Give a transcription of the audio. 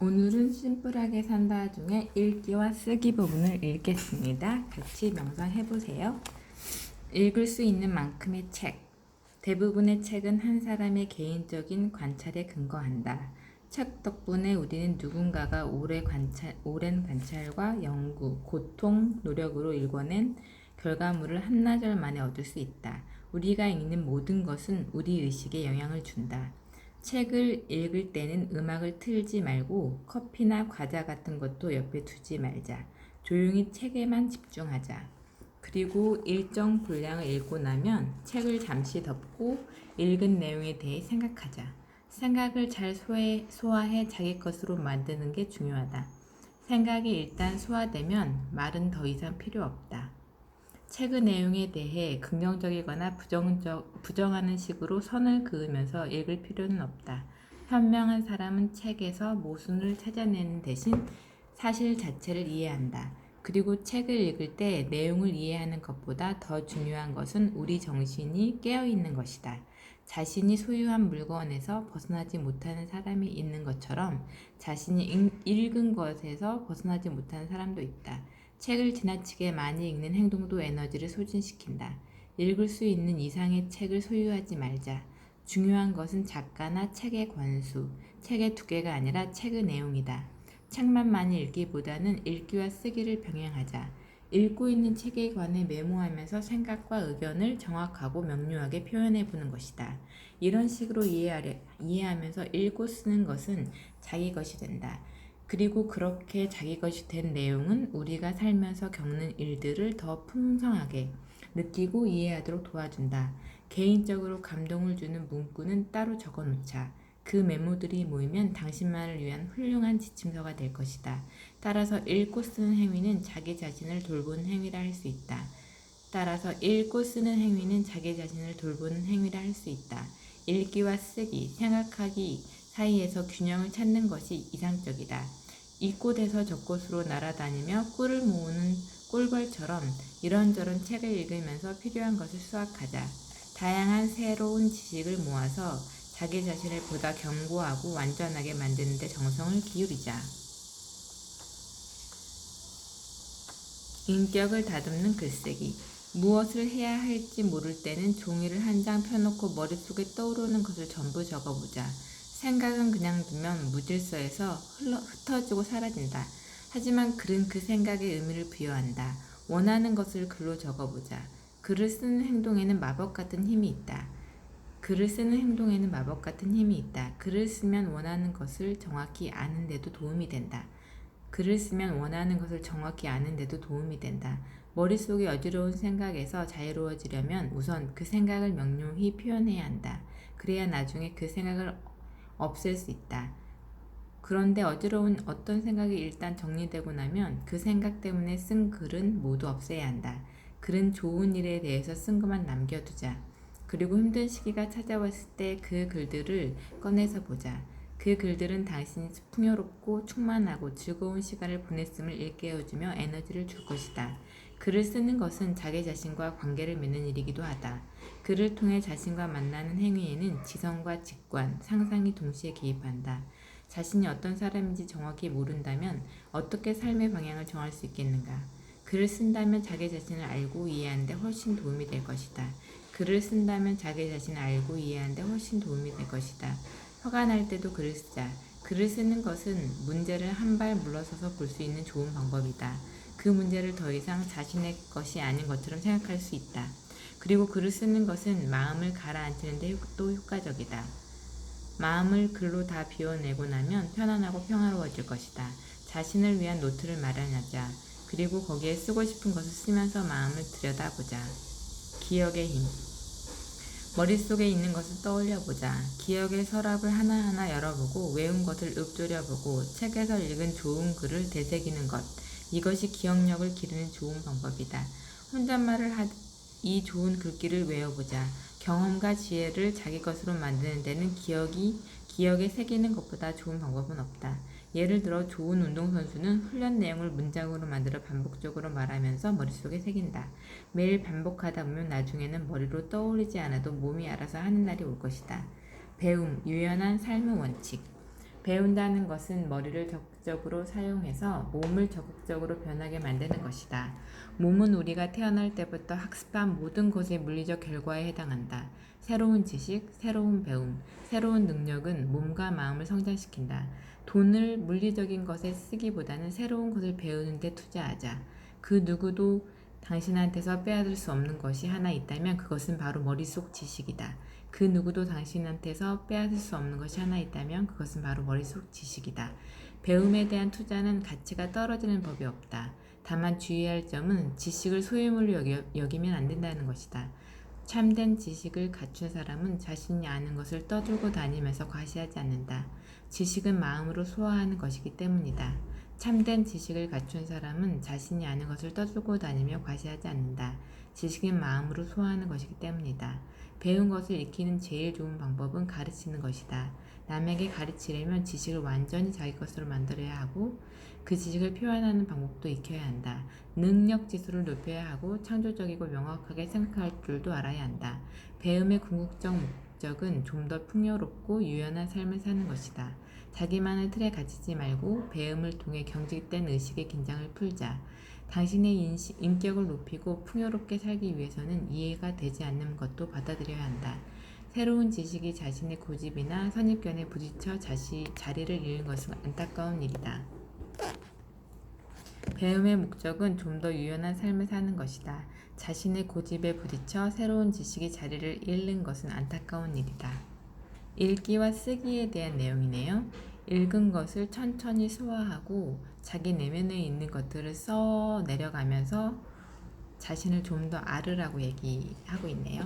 오늘은 심플하게 산다 중에 읽기와 쓰기 부분을 읽겠습니다. 같이 명상해보세요. 읽을 수 있는 만큼의 책. 대부분의 책은 한 사람의 개인적인 관찰에 근거한다. 책 덕분에 우리는 누군가가 오랜 관찰과 연구, 고통, 노력으로 읽어낸 결과물을 한나절 만에 얻을 수 있다. 우리가 읽는 모든 것은 우리 의식에 영향을 준다. 책을 읽을 때는 음악을 틀지 말고 커피나 과자 같은 것도 옆에 두지 말자. 조용히 책에만 집중하자. 그리고 일정 분량을 읽고 나면 책을 잠시 덮고 읽은 내용에 대해 생각하자. 생각을 잘 소화해 자기 것으로 만드는 게 중요하다. 생각이 일단 소화되면 말은 더 이상 필요 없다. 책의 내용에 대해 긍정적이거나 부정하는 식으로 선을 그으면서 읽을 필요는 없다. 현명한 사람은 책에서 모순을 찾아내는 대신 사실 자체를 이해한다. 그리고 책을 읽을 때 내용을 이해하는 것보다 더 중요한 것은 우리 정신이 깨어있는 것이다. 자신이 소유한 물건에서 벗어나지 못하는 사람이 있는 것처럼 자신이 읽은 것에서 벗어나지 못하는 사람도 있다. 책을 지나치게 많이 읽는 행동도 에너지를 소진시킨다. 읽을 수 있는 이상의 책을 소유하지 말자. 중요한 것은 작가나 책의 권수, 책의 두께가 아니라 책의 내용이다. 책만 많이 읽기보다는 읽기와 쓰기를 병행하자. 읽고 있는 책에 관해 메모하면서 생각과 의견을 정확하고 명료하게 표현해보는 것이다. 이런 식으로 이해하면서 읽고 쓰는 것은 자기 것이 된다. 그리고 그렇게 자기 것이 된 내용은 우리가 살면서 겪는 일들을 더 풍성하게 느끼고 이해하도록 도와준다. 개인적으로 감동을 주는 문구는 따로 적어놓자. 그 메모들이 모이면 당신만을 위한 훌륭한 지침서가 될 것이다. 따라서 읽고 쓰는 행위는 자기 자신을 돌보는 행위라 할 수 있다. 따라서 읽고 쓰는 행위는 자기 자신을 돌보는 행위라 할 수 있다. 읽기와 쓰기, 생각하기 사이에서 균형을 찾는 것이 이상적이다. 이곳에서 저곳으로 날아다니며 꿀을 모으는 꿀벌처럼 이런저런 책을 읽으면서 필요한 것을 수확하자. 다양한 새로운 지식을 모아서 자기 자신을 보다 견고하고 완전하게 만드는 데 정성을 기울이자. 인격을 다듬는 글쓰기. 무엇을 해야 할지 모를 때는 종이를 한 장 펴놓고 머릿속에 떠오르는 것을 전부 적어보자. 생각은 그냥 두면 무질서해서 흩어지고 사라진다. 하지만 글은 그 생각에 의미를 부여한다. 원하는 것을 글로 적어보자. 글을 쓰는 행동에는 마법 같은 힘이 있다. 글을 쓰는 행동에는 마법 같은 힘이 있다. 글을 쓰면 원하는 것을 정확히 아는 데도 도움이 된다. 글을 쓰면 원하는 것을 정확히 아는 데도 도움이 된다. 머릿속의 어지러운 생각에서 자유로워지려면 우선 그 생각을 명료히 표현해야 한다. 그래야 나중에 그 생각을 없앨 수 있다. 그런데 어지러운 어떤 생각이 일단 정리되고 나면 그 생각 때문에 쓴 글은 모두 없애야 한다. 글은 좋은 일에 대해서 쓴 것만 남겨두자. 그리고 힘든 시기가 찾아왔을 때 그 글들을 꺼내서 보자. 그 글들은 당신이 풍요롭고 충만하고 즐거운 시간을 보냈음을 일깨워주며 에너지를 줄 것이다. 글을 쓰는 것은 자기 자신과 관계를 맺는 일이기도 하다. 글을 통해 자신과 만나는 행위에는 지성과 직관, 상상이 동시에 개입한다. 자신이 어떤 사람인지 정확히 모른다면 어떻게 삶의 방향을 정할 수 있겠는가? 글을 쓴다면 자기 자신을 알고 이해하는 데 훨씬 도움이 될 것이다. 글을 쓴다면 자기 자신을 알고 이해하는 데 훨씬 도움이 될 것이다. 화가 날 때도 글을 쓰자. 글을 쓰는 것은 문제를 한 발 물러서서 볼 수 있는 좋은 방법이다. 그 문제를 더 이상 자신의 것이 아닌 것처럼 생각할 수 있다. 그리고 글을 쓰는 것은 마음을 가라앉히는 데 또 효과적이다. 마음을 글로 다 비워내고 나면 편안하고 평화로워질 것이다. 자신을 위한 노트를 마련하자. 그리고 거기에 쓰고 싶은 것을 쓰면서 마음을 들여다보자. 기억의 힘. 머릿속에 있는 것을 떠올려보자. 기억의 서랍을 하나하나 열어보고 외운 것을 읊조려보고 책에서 읽은 좋은 글을 되새기는 것. 이것이 기억력을 기르는 좋은 방법이다. 혼잣말을 이 좋은 글귀를 외워보자. 경험과 지혜를 자기 것으로 만드는 데는 기억에 새기는 것보다 좋은 방법은 없다. 예를 들어 좋은 운동선수는 훈련 내용을 문장으로 만들어 반복적으로 말하면서 머릿속에 새긴다. 매일 반복하다 보면 나중에는 머리로 떠오르지 않아도 몸이 알아서 하는 날이 올 것이다. 배움, 유연한 삶의 원칙. 배운다는 것은 머리를 적극적으로 사용해서 몸을 적극적으로 변하게 만드는 것이다. 몸은 우리가 태어날 때부터 학습한 모든 것의 물리적 결과에 해당한다. 새로운 지식, 새로운 배움, 새로운 능력은 몸과 마음을 성장시킨다. 돈을 물리적인 것에 쓰기보다는 새로운 것을 배우는 데 투자하자. 그 누구도 당신한테서 빼앗을 수 없는 것이 하나 있다면 그것은 바로 머릿속 지식이다. 그 누구도 당신한테서 빼앗을 수 없는 것이 하나 있다면 그것은 바로 머릿속 지식이다. 배움에 대한 투자는 가치가 떨어지는 법이 없다. 다만 주의할 점은 지식을 소유물로 여기면 안 된다는 것이다. 참된 지식을 갖춘 사람은 자신이 아는 것을 떠들고 다니면서 과시하지 않는다. 지식은 마음으로 소화하는 것이기 때문이다. 참된 지식을 갖춘 사람은 자신이 아는 것을 떠들고 다니며 과시하지 않는다. 지식은 마음으로 소화하는 것이기 때문이다. 배운 것을 익히는 제일 좋은 방법은 가르치는 것이다. 남에게 가르치려면 지식을 완전히 자기 것으로 만들어야 하고 그 지식을 표현하는 방법도 익혀야 한다. 능력 지수를 높여야 하고 창조적이고 명확하게 생각할 줄도 알아야 한다. 배움의 궁극적 목적은 좀 더 풍요롭고 유연한 삶을 사는 것이다. 자기만의 틀에 갇히지 말고 배움을 통해 경직된 의식의 긴장을 풀자. 당신의 인격을 높이고 풍요롭게 살기 위해서는 이해가 되지 않는 것도 받아들여야 한다. 새로운 지식이 자신의 고집이나 선입견에 부딪혀 자리를 잃는 것은 안타까운 일이다. 배움의 목적은 좀 더 유연한 삶을 사는 것이다. 자신의 고집에 부딪혀 새로운 지식이 자리를 잃는 것은 안타까운 일이다. 읽기와 쓰기에 대한 내용이네요. 읽은 것을 천천히 소화하고 자기 내면에 있는 것들을 써 내려가면서 자신을 좀 더 알으라고 얘기하고 있네요.